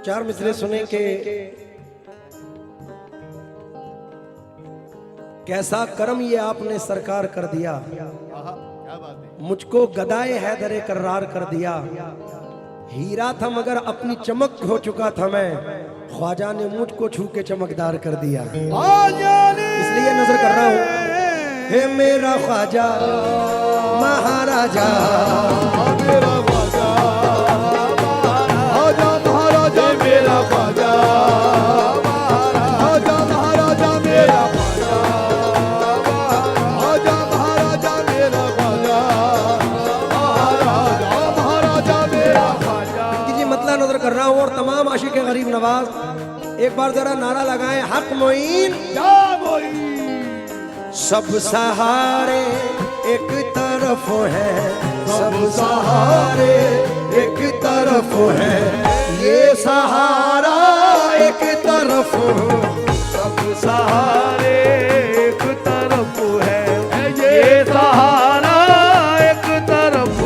चार मिसरे सुने के कैसा करम ये आपने सरकार कर दिया, मुझको गदाए हैदरे कर्रार कर दिया। हीरा था मगर अपनी चमक हो चुका था मैं, ख्वाजा ने मुझको छू के चमकदार कर दिया। इसलिए नजर कर रहा हूं, हे मेरा ख्वाजा महाराजा, मेरा ख्वाजा महाराजा, मेरा ख्वाजा महाराजा, मेरा ख्वाजा महाराजा, मेरा ख्वाजा महाराजा, मेरा ख्वाजा। जी मतलब नजर कर रहा हूं और तमाम आशिक गरीब नवाज एक बार जरा नारा लगाएं, हक मोइन या मोइन। सब सहारे एक तरफ है, सब सहारे एक तरफ है, ये सहारा एक तरफ, सब सहारे एक तरफ है, ये सहारा एक तरफ,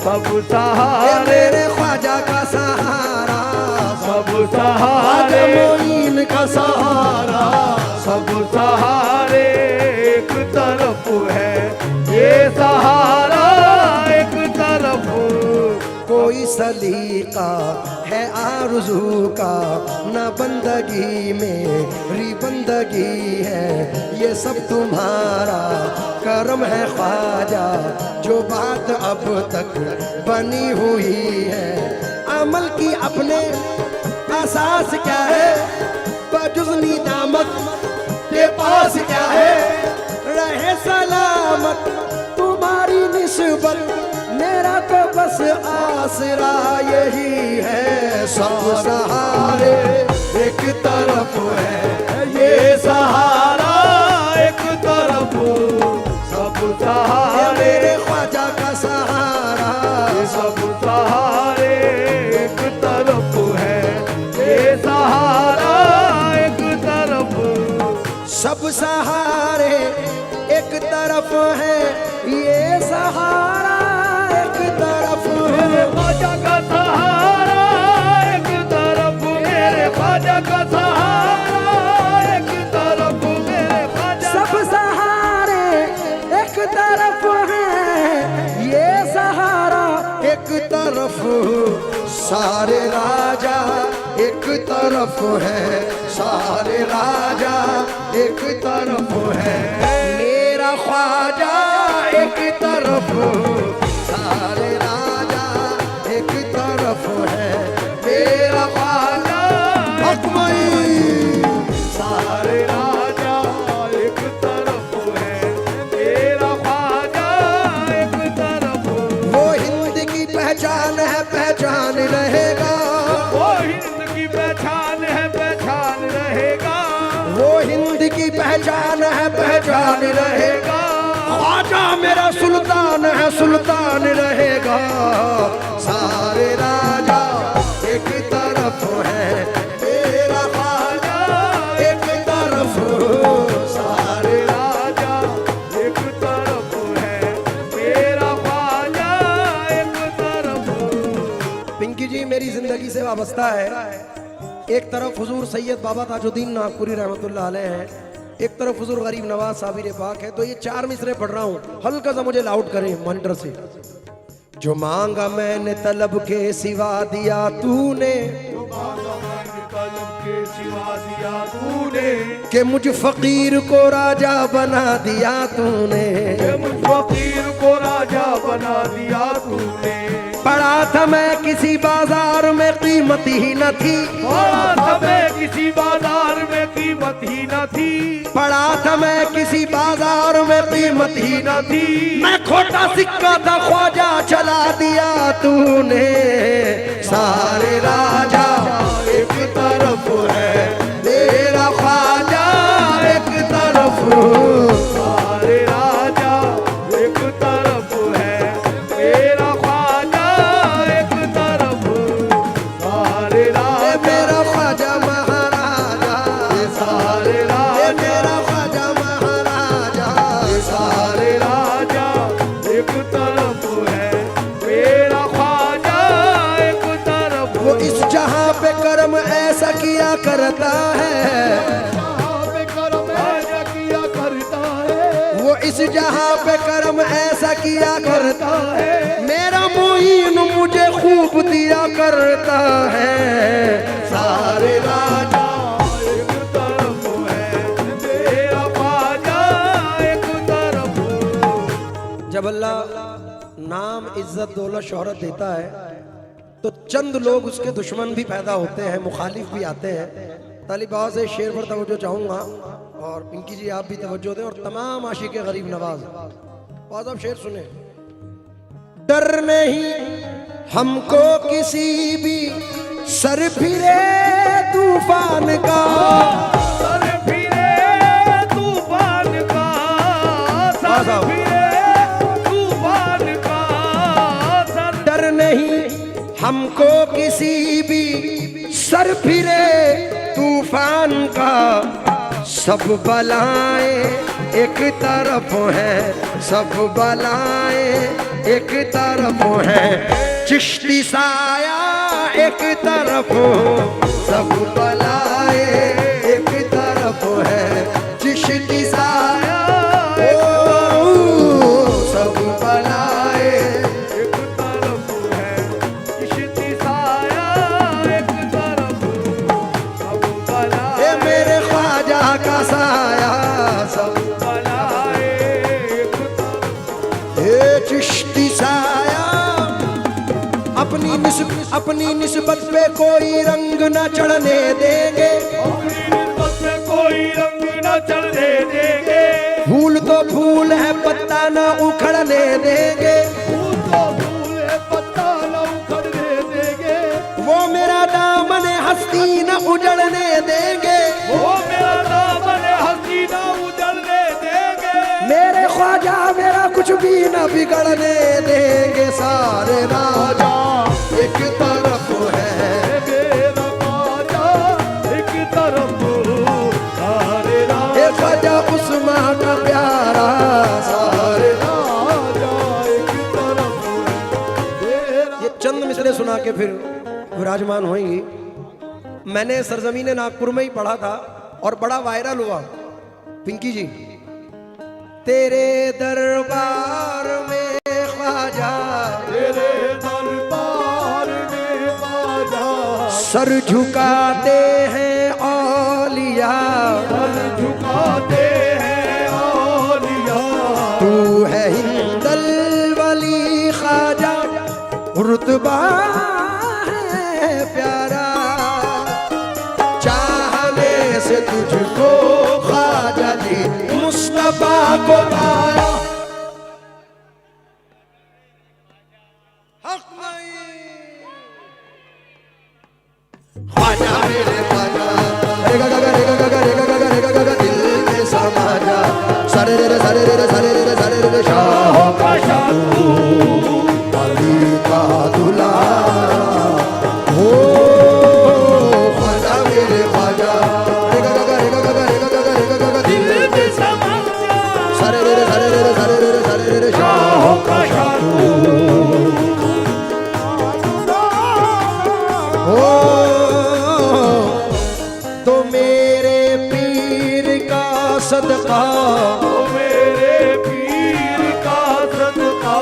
सब सहारे मेरे ख्वाजा का सहारा, सब सहारे मोइन का सहारा, सब सहारे एक तरफ है, ये सहारा एक तरफ। कोई सलीका है आरज़ू का, न बंदगी मेरी बंदगी है, ये सब तुम्हारा करम है ख्वाजा, जो बात अब तक बनी हुई है। अमल की अपने असास क्या है, बजुज़नी दामत के पास क्या है, रहे सलामत तुम्हारी निस्बत, मेरा तो बस आसरा यही है। सब सहारे एक तरफ है, ये सहारा एक तरफ, सब सहारे मेरे ख्वाजा का सहारा, सब सहारे एक तरफ है, ये सहारा एक तरफ। सब सहारे एक तरफ है, ये सहारा एक तरफ मेरे है। ख्वाजा का सहारा एक तरफ, मेरे ख्वाजा का सहारा एक तरफ, मेरे ख्वाजा सब सहारे एक तरफ है, ये सहारा एक तरफ, सारे राजा एक तरफ है, सारे राजा एक तरफ है, मेरा ख्वाजा एक तरफ, सारे राजा एक तरफ है, मेरा ख्वाजा हुक्मई, सारे राजा एक तरफ है, मेरा ख्वाजा एक तरफ। वो हिंद की पहचान है, पहचान रहेगा, वो हिंद की पहचान है, पहचान रहेगा, वो हिंद की पहचान है, पहचान रहेगा। ख्वाजा मेरा सुल्तान है, सुल्तान रहेगा, सारे राजा एक तरफ है, मेरा ख्वाजा एक तरफ, सारे राजा एक तरफ है, मेरा ख्वाजा एक तरफ। पिंकी जी मेरी जिंदगी से वाबस्ता है, एक तरफ हुजूर सैयद बाबा ताजुद्दीन नागपुरी रहमतुल्लाह अलैह है, एक तरफ हुजूर गरीब नवाज साबिर पाक है। तो ये चार मिसरे पढ़ रहा हूँ, हल्का सा मुझे लाउड करें मॉनिटर से। जो मांगा मैंने तलब के सिवा दिया तूने, कलम के सिवा दिया तूने, कि मुझ फकीर को राजा बना दिया तूने, मुझ फकीर को राजा बना दिया तूने। पढ़ा था मैं किसी बाजार में कीमत ही न थी, पढ़ा था मैं किसी बाजार में कीमत ही न थी, पढ़ा था मैं किसी बाजार में कीमत ही न थी, मैं खोटा सिक्का था ख्वाजा चला दिया तूने, सारे राजा एक तरफ है, तेरा ख्वाजा एक तरफ, सारे राजा एक तरफ है, मेरा ख्वाजा एक तरफ, सारे राजा मेरा ख्वाजा महाराजा, सारे ये राजा मेरा ख्वाजा महाराजा, सारे राजा एक तरफ है, मेरा ख्वाजा एक तरफ। वो इस जहां पे किया करता है, वो इस जहां पे कर्म ऐसा किया करता है, मेरा मोइन मुझे खूब दिया करता है। सारे राजा एक तरफ है, मेरा ख्वाजा एक तरफ। जब अल्लाह नाम इज्जत दौलत शोहरत देता है तो चंद लोग उसके दुश्मन भी पैदा होते हैं, मुखालिफ भी आते हैं। तालिब बाबा से शेर पर तवज्जो चाहूँगा और पिंकी जी आप भी तवज्जो दें और तमाम आशिक गरीब नवाज बाबा साहब शेर सुने। डर नहीं हमको किसी भी सर फिरे तूफान का, सर फिरे तूफान का, सर फिरे तूफान का, सर। डर नहीं हमको किसी भी सर फिरे तूफान का, सब बलाएं एक तरफ है, सब बलाएं एक तरफ है, चिश्ती साया एक तरफ, सब बलाएं एक तरफ है, चिश्ती साया सब बलाएं एक तरफ है, चिश्ती साया एक तरफ, सब बलाएं मेरे ख्वाजा का साया सब बलाएं एक तरफ। चिश्ती साया अपनी निस्बत पे कोई रंग न चढ़ने देंगे, अपनी निस्बत पे कोई रंग न चढ़ने देंगे, फूल तो फूल है पत्ता न उखड़ने देंगे, फूल तो फूल है पत्ता न उखड़ने देंगे, वो मेरा दामन हस्ती न उजड़ने देंगे, वो मेरा दामन हस्ती न उजड़ने देंगे, मेरे ख्वाजा मेरा कुछ भी न बिगड़ने देंगे। सारे राजा एक तरफ है, मेरा ख्वाजा एक तरफ, सारे ये ख्वाजा उस्मान का प्यारा, सारे राजा एक तरफ है। ये चंद मिसरे सुना के फिर विराजमान होंगी। मैंने सरजमीन नागपुर में ही पढ़ा था और बड़ा वायरल हुआ। पिंकी जी तेरे दरबार में ख्वाजा, तेरे दरबार में ख्वाजा, सर झुकाते हैं औलिया, सर झुकाते हैं औलिया, तू है हिंदल वली ख्वाजा, रुतबा है प्यारा, चाहने से तुझको ख्वाजा जी मुस्तफा को पाया। हक नहीं ख्वाजा मेरे ख्वाजा, रे गा गा गा रे गा गा गा रे गा गा गा रे गा गा गा दिल में समा जा, सारे रे सारे रे सारे रे सारे रे शाह का शाह अली का दुलारा हो, ख्वाजा मेरे ख्वाजा, रे गा गा गा रे गा गा गा रे गा गा गा रे गा गा गा दिल में समा सारे रे सारे रे सारे रे सारे रे शाह का शाह हो। तो मेरे पीर का सदका, मेरे पीर का सदका,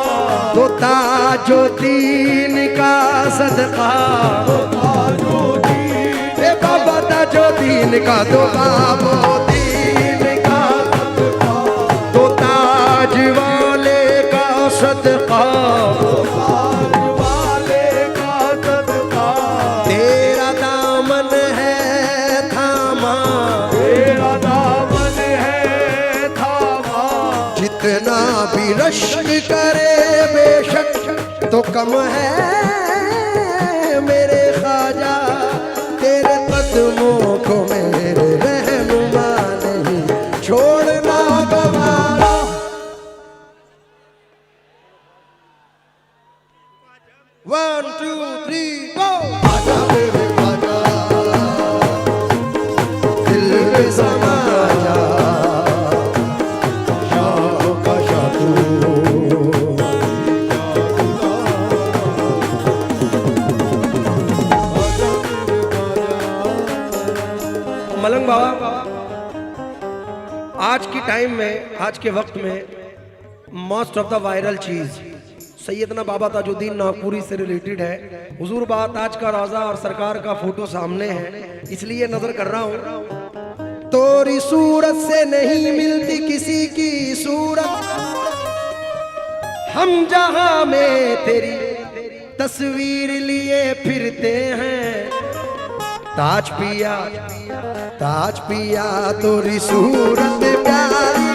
तो ताजुद्दीन का सदका, ताजुद्दीन ए बाबा ताजुद्दीन का, तो बाबुद्दीन का सदका, तो ताज वाले का सदका, ताज वाले का सदका, तेरा दामन है थामा, तेरा दामन है थामा, जितना भी रश्क करे बेशक तो कम है मेरे ख्वाजा, तेरे कदमों को मेरे रहनुमा नहीं छोड़ना गवारा। 1 2 3 गो। ख्वाजा मेरे ख्वाजा, दिल में समा जा, शाह का शाह तू। टाइम में, आज के वक्त में मोस्ट ऑफ द वायरल चीज सैयदना बाबा ताजुद्दीन नागपुरी से रिलेटेड है। हुजूर बात आज का रोजा और सरकार का फोटो सामने है, इसलिए नजर कर रहा हूं। तोरी सूरत से नहीं मिलती किसी की सूरत, हम जहां में तेरी तस्वीर लिए फिरते हैं। ताज पिया तोरी सूरत प्यारी,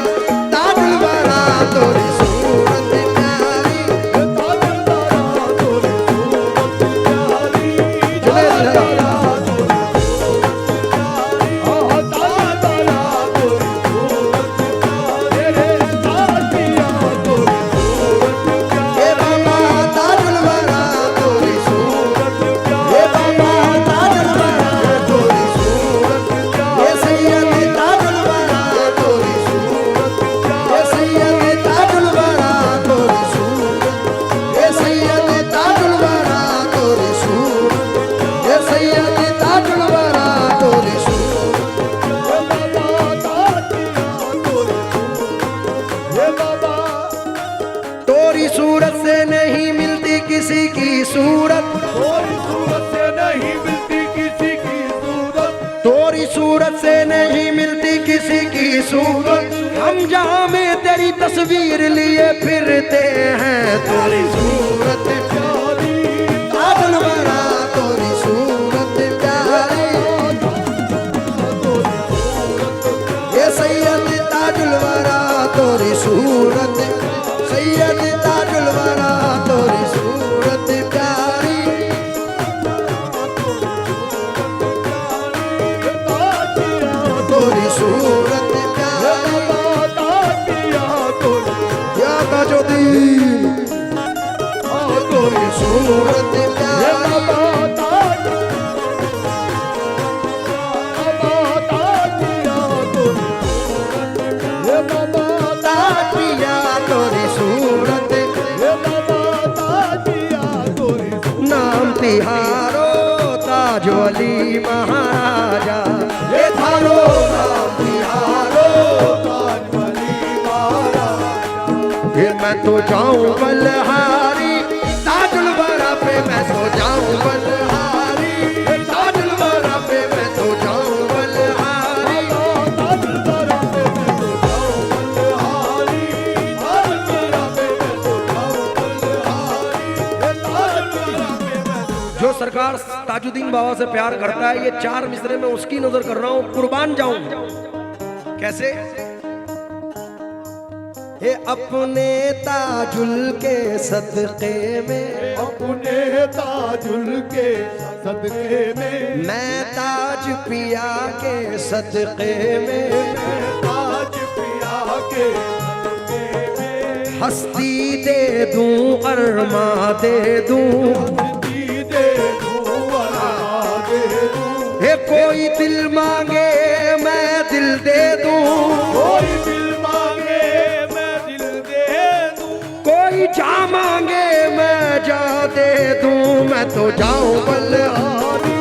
ताजुल वरा तोरी सूरत प्यारी, ताजुल वरा तोरी सूरत प्यारी, ताजुल वरा तोरी सूरत प्यारी, ताजुल वरा तोरी सूरत प्यारी, ताज पिया तोरी सूरत प्यारी, हे बाबा ताजुल वरा तोरी सूरत प्यारी, हे बाबा ताजुल वरा तोरी सूरत प्यारी, हे सैयद ताजुल वरा तोरी सूरत प्यारी, हे सैयद ताजुल वरा तोरी सूरत, हे सैयद ताजुल वरा तोरी सूरत, हे सैयद ताजुल वरा तोरी सूरत, हे बाबा ताज पिया तोरी सूरत, हे बाबा तोरी सूरत से नहीं मिलती किसी की सूरत, तोरी सूरत से नहीं मिलती किसी की सूरत, तोरी सूरत से नहीं मिलती किसी की सूरत, हम जहां में तेरी तस्वीर लिए फिरते हैं। तोरी सूरत प्यारी, ताजुल वरा तोरी सूरत प्यारी, ये सैयद ताजुल वरा तोरी सूरत, सैयद ताजुल वरा तोरी सूरत प्यारी, तोरी सूरत प्यारी, ताज पिया तोरी या ताजुद्दीन तोरी सूरत प्यारी, ताज पिया तोरी सूरत, नाम तिहारो ताज अली महाराजा, ये थारो नाम तिहारो ताज अली महाराजा, ये मैं तो जाऊं बलहारी, ताजुल वरा पे मैं तो जाऊं बलहारी, ताजुल वरा पे मैं तो जाऊं बलहारी, ताजुल वरा पे मैं तो जाऊं बलहारी, ताजुल वरा पे मैं तो जाऊं बलहारी, ताजुल वरा पे मैं तो। जो सरकार ताजुद्दीन बाबा से प्यार करता है, ये चार मिसरे में उसकी नजर कर रहा हूं, कुर्बान जाऊं। कैसे? हे अपने ताजुल के सदके में, अपने ताजुल के सदके में, मैं ताज पिया के सदके में, ताज पिया के सदके में, हस्ती दे दूं अरमा दे दूं, दे दूं वरा दे दूं, हे कोई दिल मांगे मैं दिल दे दूं, कोई दिल मांगे मैं दिल दे दूं, कोई जा मांगे मैं जा दे दूं, मैं तो जाऊं बलहारी,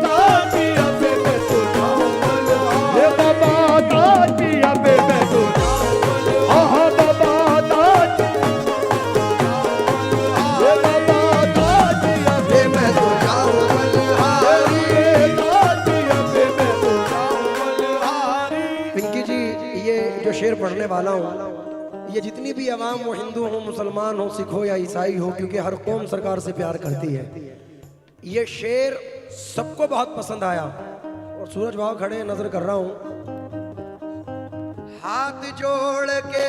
ताज पिया पे मैं तो जाऊं बलहारी, हे बाबा ताज पिया पे मैं तो जाऊं बलहारी, आहा बाबा ताज, हे बाबा ताज पिया पे हे मैं तो जाऊं बलहारी। ताज पिया पे मैं तो जाऊं बलहारी। पिंकी जी, ये जो शेर पढ़ने वाला हूँ, ये जितनी भी आवाम हो, हिंदू हो, मुसलमान हो, सिख हो या ईसाई हो, क्योंकि हर कौम सरकार से प्यार करती है, ये शेर सबको बहुत पसंद आया। और सूरज भाव खड़े हैं, नजर कर रहा हूँ। हाथ जोड़ के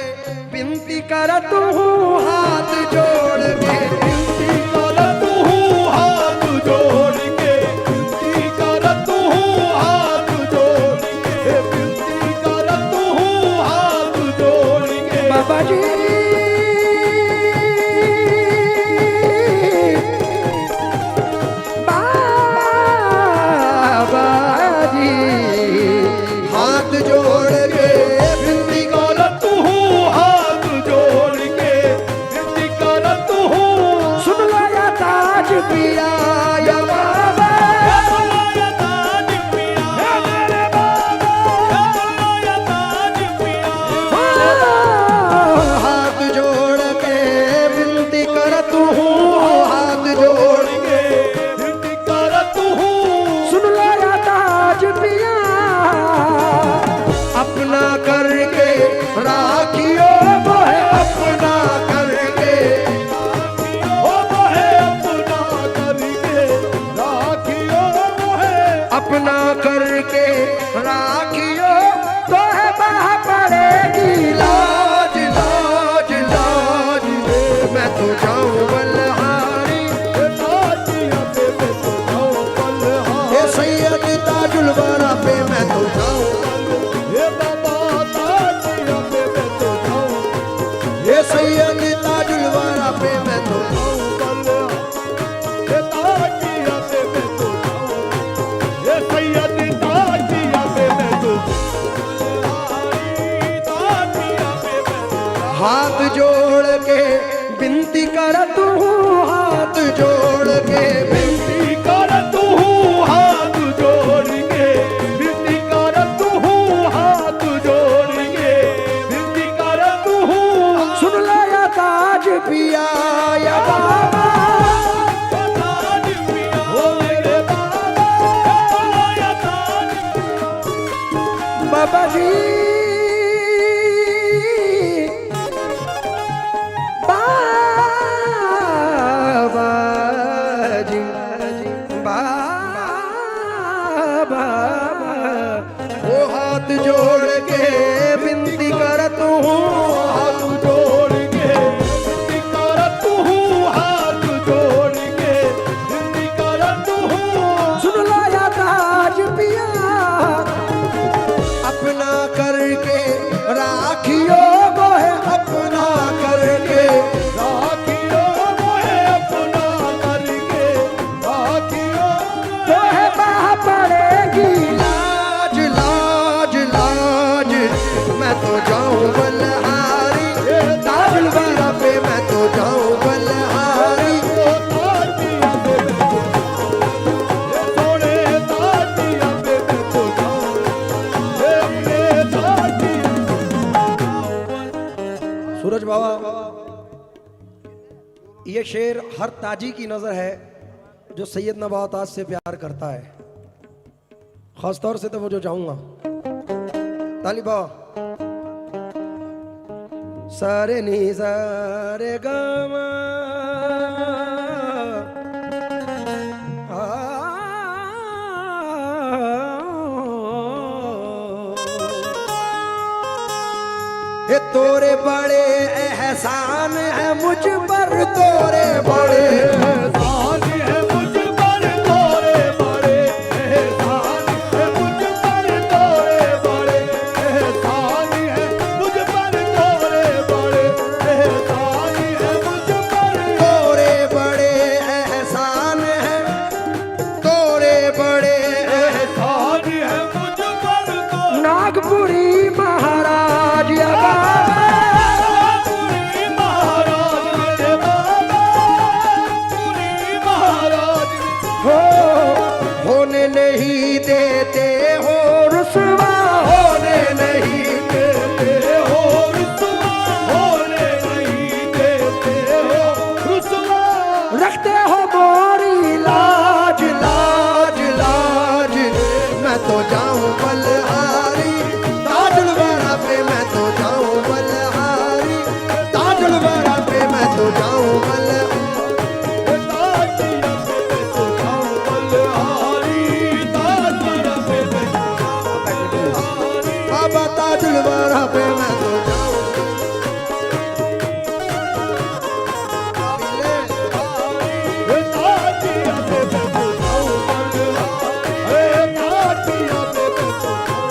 विनती करत हूँ, हाथ जोड़ के विनती करत हूँ, हाथ जोड़ के विनती करत हूँ, हाथ जोड़ के विनती करत हूँ, हाथ जोड़ के बाबा जी, बाबा जी, हाथ जोड़ के विनती करत हूँ, हाथ जोड़ के विनती करत हूँ, सुन लो या ताज पिया या बाबा, या ताज पिया, हे मेरे बाबा, या ताज पिया, ये शेर हर ताजी की नजर है जो सैयद नवाताज से प्यार करता है। खासतौर से तो वो जो चाहूंगा तालिबा सारे नी सारे गामा ये तोरे बड़े एहसान है मुझ पर, तोरे बड़े एहसान है मुझ पर, तोरे बड़े एहसान है मुझ पर, तोरे बड़े एहसान है मुझ पर, तोरे बड़े एहसान है मुझ पर, तोरे बड़े एहसान है, तोरे बड़े एहसान है मुझ पर। नागपुरी महाराज होने नहीं देते हो रुसवा, होने नहीं देते हो रुसवा, होने नहीं देते हो रुसवा, रखते हो मोरी लाज लाज लाज। मैं तो जाऊं बलहारी ताजुलवारा पे, मैं तो जाऊं बलहारी ताजुलवारा पे, मैं तो जाऊं बलहारी। बाबा ताजुलवारा पे मैं तो जाऊं।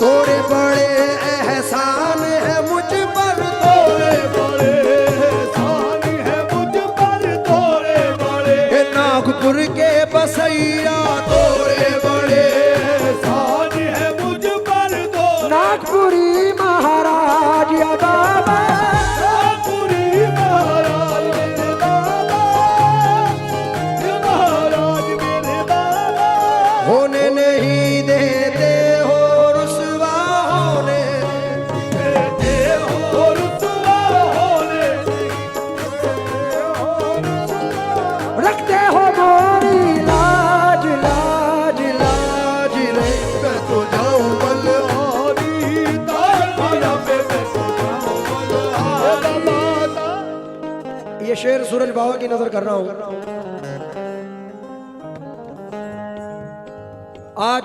तोरे बड़े एहसान है मुझ पर, तोरे बड़े एहसान है मुझ पर, तोरे बड़े नागपुर के बसैया, तोरे बड़े एहसान है मुझ पर, नागपुरी महाराज या बाबा, नागपुरी महाराज मेरे बाबा, महाराज मेरे बाबा, होने नहीं देते हो रुसवा, होने देते हो रुसवा, होने रखते हो मोरी लाज लाज लाज रे। मैं तो जाऊं बलहारी ताजुलवारा पे, मैं तो जाऊं बलहारी। ये शेर सूरज बाबा की नजर कर रहा हूं। आज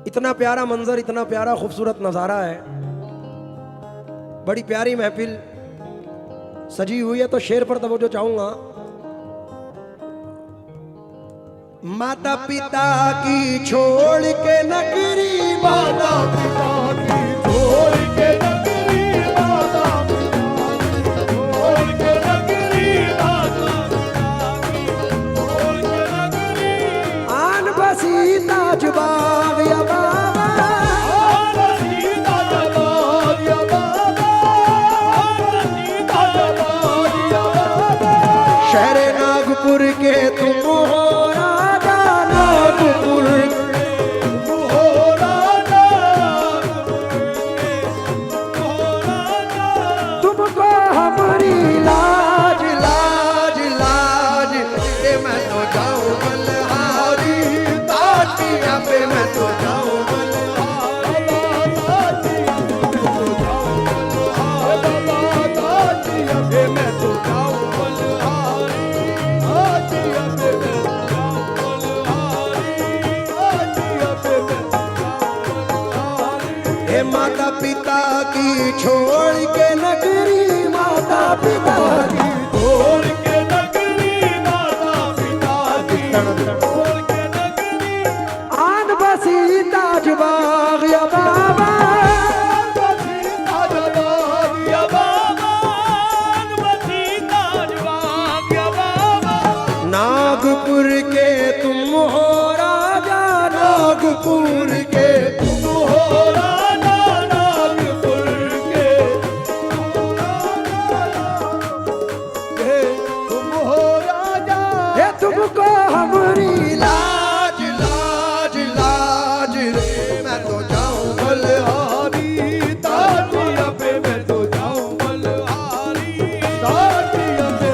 इतना प्यारा मंजर, इतना प्यारा खूबसूरत नजारा है, बड़ी प्यारी महफिल सजी हुई है, तो शेर पर तवज्जो चाहूंगा। माता पिता की छोड़ के नगरी, माता पिता की छोड़ के नगरी, माता पिता की छोड़ के नगरी, माता पिता की छोड़ के नगरी, आन बसी ताजबाग या बाबा, सीता जलाल या बाबा, सीता जलाल या बाबा, शहर नागपुर के तुम हो राजा, नागपुर हो राजा, हो राजा, तुमको हमारी लाज लाज लाज। ये मैं तो जाऊं बलहारी ताटिया पे, मैं तो जाऊं हे माता पिता की छोड़ के नगरी, माता पिता की छोड़ के नगरी, माता पिता की छोड़ के नगरी, आन बसी ताजबाग या बाबा, सीता जलाल या बाबा, सीता जलाल या बाबा, नागपुर के तुम हो राजा, नागपुर के तुम हो राजा, नागपुर के तुम हो राजा, ये तुमको हमारी लाज लाज लाज रे। मैं तो जाऊं बलहारी ताजिया पे, मैं तो जाऊं बलहारी ताजिया पे।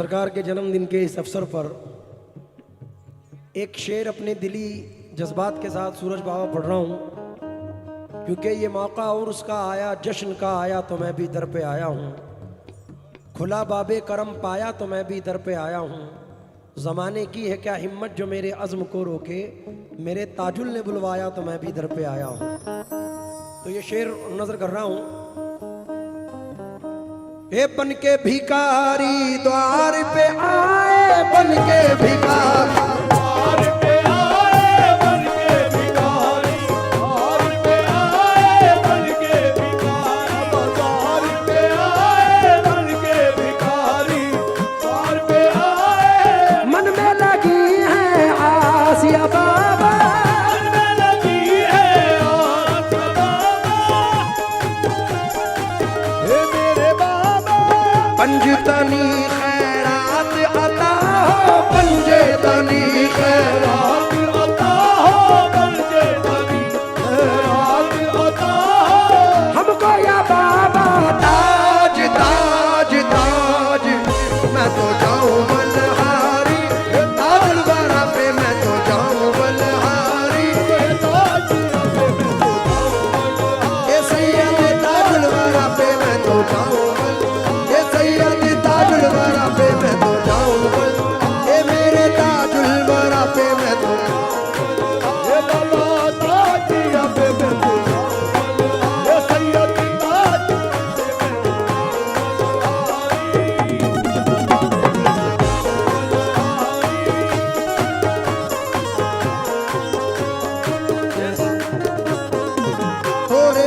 सरकार के जन्मदिन के इस अवसर पर एक शेर अपने दिली जज्बात के साथ सूरज बाबा पढ़ रहा हूँ, क्योंकि ये मौका और उसका आया, जश्न का आया तो मैं भी दर पे आया हूँ। खुला बाबे करम पाया तो मैं भी दर पे आया हूँ। ज़माने की है क्या हिम्मत जो मेरे अज़्म को रोके, मेरे ताजुल ने बुलवाया तो मैं भी दर पे आया हूँ। तो ये शेर नजर कर रहा हूँ। हे बन के भिखारी द्वार पे आए, बन के भिखारी द्वार पे आए, बन के भिखारी द्वार पे आए, बन के भिखारी द्वार पे आए, बन के भिखारी द्वार पे आए। मन में लगी है आसिया बाबा, मन में लगी है आसिया बाबा, हे मेरे बाबा। पंजतनी खैरात अता हो, पंजतनी खैरात अता हो, पंजतनी खैरात अता हो। हमको या बाबा ताज ताज ताज, मैं तो जाऊं बलहारी, ताजुल वाला पे मैं तो जाऊं बलहारी। ये सैयद ताजुल वाला पे मैं तो जाऊं, ये सैयद ताजुल वाला पे मैं तो जाऊं, ये मेरे ताजुल वाला पे मैं तो ये लाला ताजिया पे मैं तो ये सैयद ताज तोरे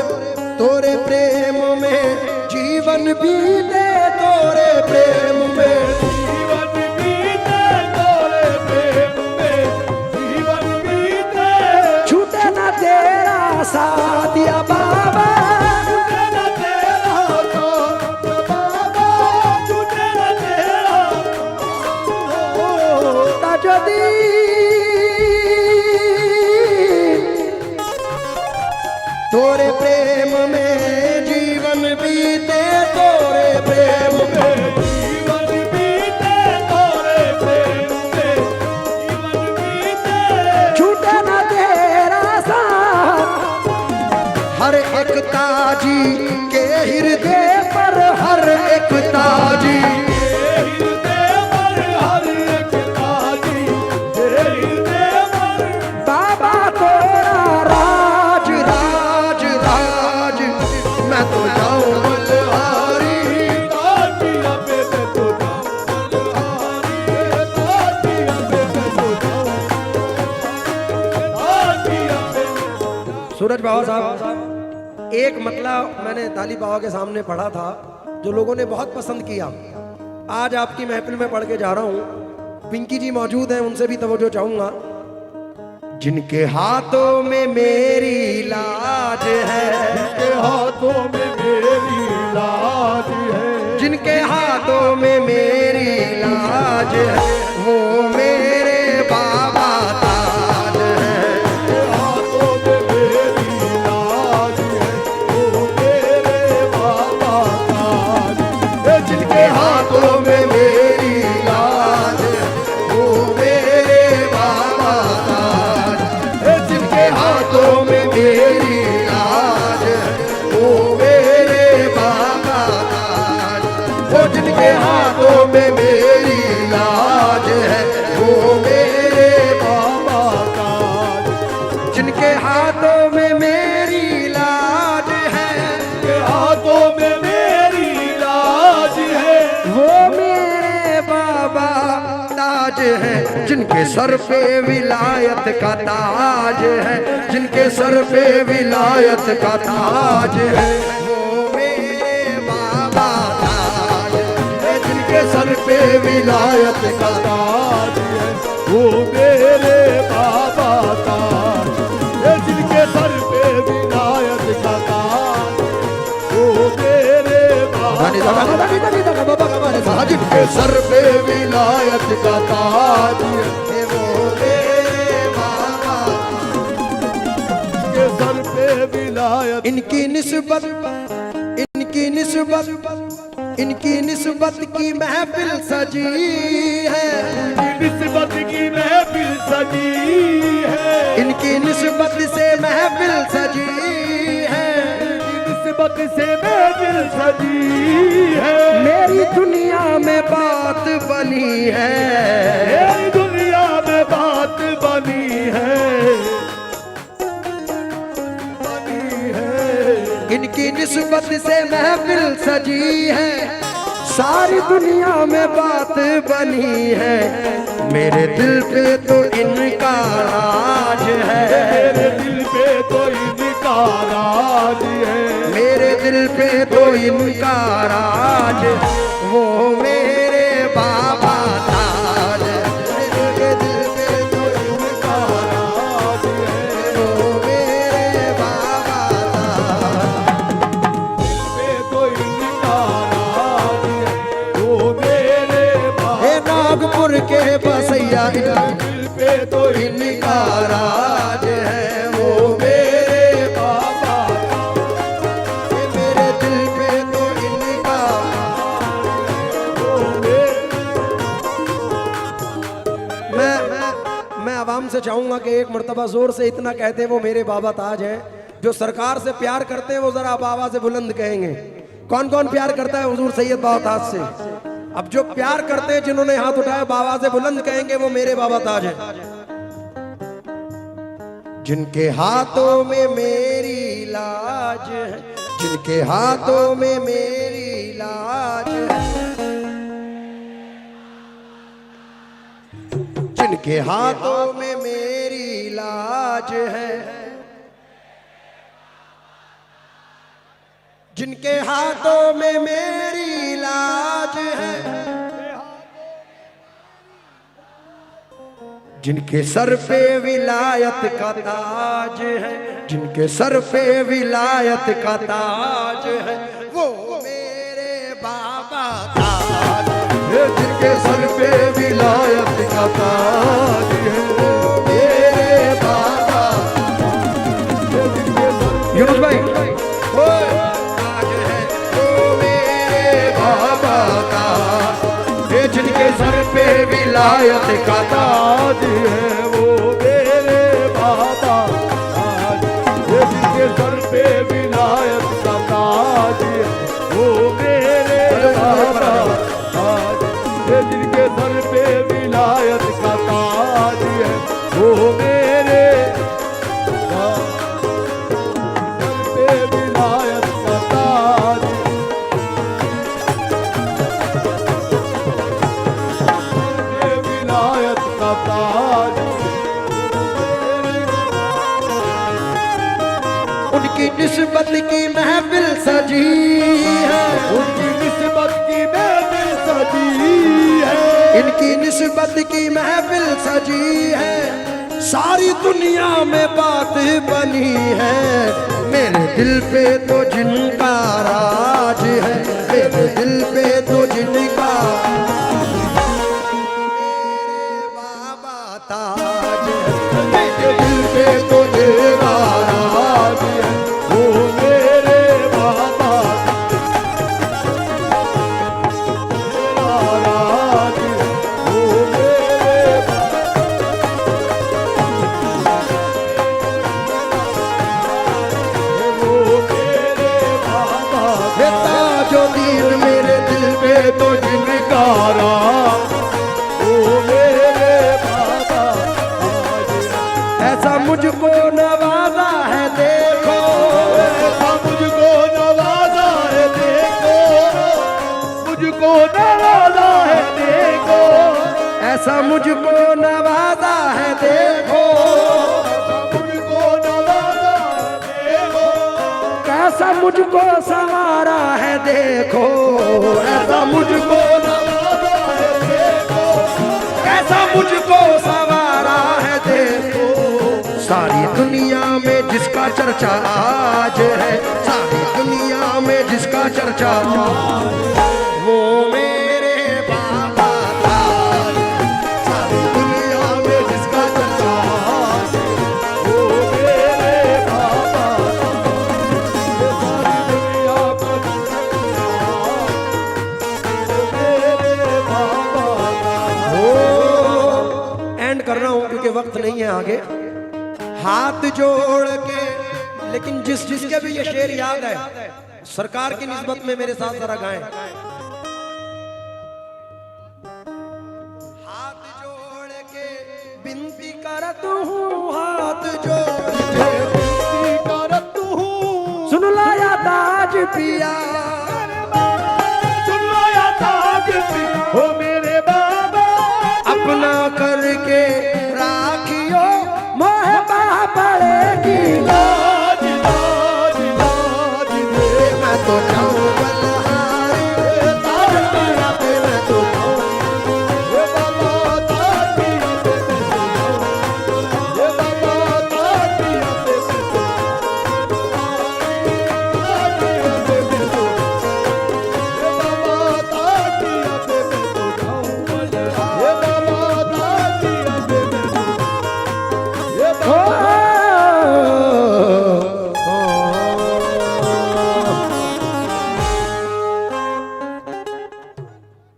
तोरे प्रेम में जीवन बीते, तोरे प्रेम में जीवन बीते, तोरे प्रेम में जीवन बीते। छूटे ना तेरा साथ या बाबा, छूटे न तेरा साथ बाबा, छूटे न तेरा ताजुद्दीन तोरे प्रेम में जीवन बीते, तोरे प्रेम में जीवन बीते, तोरे प्रेम में जीवन बीते। छूटे ना तेरा साथ। हर एक ताजी के हृदय पर, हर एक ताजी बाबा तेरा राज राज राज, मैं तो जाऊं बलहारी। सूरज बाबा साहब, एक मतलब मैंने ताली बाबा के सामने पढ़ा था जो लोगों ने बहुत पसंद किया। आज आपकी महफिल में पढ़ के जा रहा हूँ। पिंकी जी मौजूद हैं, उनसे भी तवज्जो चाहूंगा। जिनके हाथों में मेरी लाज है, जिनके हाथों में मेरी लाज है, जिनके हाथों में मेरी लाज है, वो मेरे बाबा ताज है। जिनके हाथों में मेरी लाज है, वो मेरे बाबा ताज है। जिनके हाथों में मेरी लाज है, वो मेरे बाबा ताज है। जिनके हाथों में मेरी लाज है, वो मेरे बाबा ताज। वो जिनके हाथों में मेरी लाज है, वो मेरे बाबा ताज, जिनके हाथों में मेरी लाज है, जिनके हाथों में मेरी लाज है, वो मेरे बाबा ताज है। जिनके सर पे विलायत का ताज है, जिनके सर पे विलायत का ताज है, वो मेरे बाबा ताज है। जिनके सर पे विलायत का ताज है, वो मेरे बाबा ताज है। जिनके सर पे विलायत का ताज, वो मेरे बाबा। जिनके सर पे विलायत का ताज है, वो मेरे बाबा। के सर पे विलायत इनकी निस्बत इनकी निस्बत की महफिल सजी है, निस्बत की महफिल सजी है, इनकी निस्बत से महफिल सजी है, निस्बत से महफिल सजी है। मेरी दुनिया में बात बनी है, मेरी दुनिया में बात बनी है, बनी है। इनकी निस्बत से महफिल सजी है, सारी दुनिया में बात बनी है। मेरे दिल पे तो इनका राज है, मेरे दिल पे तो इनका राज है, मेरे दिल पे तो इनका राज, वो मेरे बाबा ताज। मेरे दिल पे तो इनका राज है, वो मेरे बाबा ताज। पे तो इनका राज है, वो मेरे हे नागपुर के बसैया, दिल पे तो इनका राज है, वो मेरे बाबा। हे मेरे दिल पे तो इनका, मैं आवाम से चाहूंगा कि एक मर्तबा जोर से इतना कहते हैं वो मेरे बाबा ताज हैं। जो सरकार से प्यार करते हैं वो जरा आप आवाज से बुलंद कहेंगे। कौन कौन प्यार करता है हुजूर सैयद बाबा ताज से? अब जो प्यार करते हैं, जिन्होंने हाथ उठाया, बाबा से बुलंद कहेंगे वो मेरे बाबा ताज हैं। जिनके हाथों में मेरी लाज है, जिनके हाथों में मेरी लाज है, जिनके हाथों में मेरी लाज है, जिनके हाथों में मेरी लाज है, जिनके सर पे विलायत का ताज है, जिनके सर पे विलायत का ताज है, वो मेरे बाबा ताज। जिनके सर पे विलायत का ताज है, वो मेरे बाबा। यूनुस भाई, ताज है वो मेरे बाबा ताज। ये जिनके सर पे विलायत का ताज है, वो मेरे बाबा ताज। ये जिनके सर पे विलायत का ताज है, वो मेरे बाबा ताज। ये जिनके सर पे विलायत का ताज है, वो मेरे सर पे विलायत का ताज। विलायत का ताज उनकी निस्बत की महफिल सजी है, उनकी निस्बत की महफिल सजी है, इनकी निस्बत की महफिल सजी है, सारी दुनिया में बात बनी है। मेरे दिल पे तो जिनका राज है, मेरे दिल पे तो जिनका मेरे बाबा ताज है, मेरे दिल पे तो जिनका राज है, वो मेरे बाबा राज है, वो मेरे बाबा हे ताजुद्दीन मेरे दिल पे तो जिनका राज, वो मेरे बाबा ऐसा मुझको नवाजा है देखो, ऐसा मुझको नवाजा है देखो, मुझको नवाजा है देखो, ऐसा मुझको नवाजा है देखो, मुझको नवाजा है देखो, कैसा मुझको संवारा है देखो, ऐसा मुझको नवाजा है देखो, कैसा मुझको संवारा है देखो। सारी दुनिया में जिसका चर्चा आज है, सारी दुनिया में जिसका चर्चा वो मेरे बाबा ताज। सारी दुनिया में जिसका चर्चा आज वो मेरे बाबा सारी दुनिया में एंड कर रहा हूं क्योंकि वक्त नहीं है आगे। हाथ जोड़ के, लेकिन जिसके भी ये शेर याद है सरकार की निस्बत में मेरे साथ जरा गाएं। हाथ जोड़ के बिनती करत हूँ, हाथ जोड़ के बिनती करत हूँ, सुन लाया ताज पिया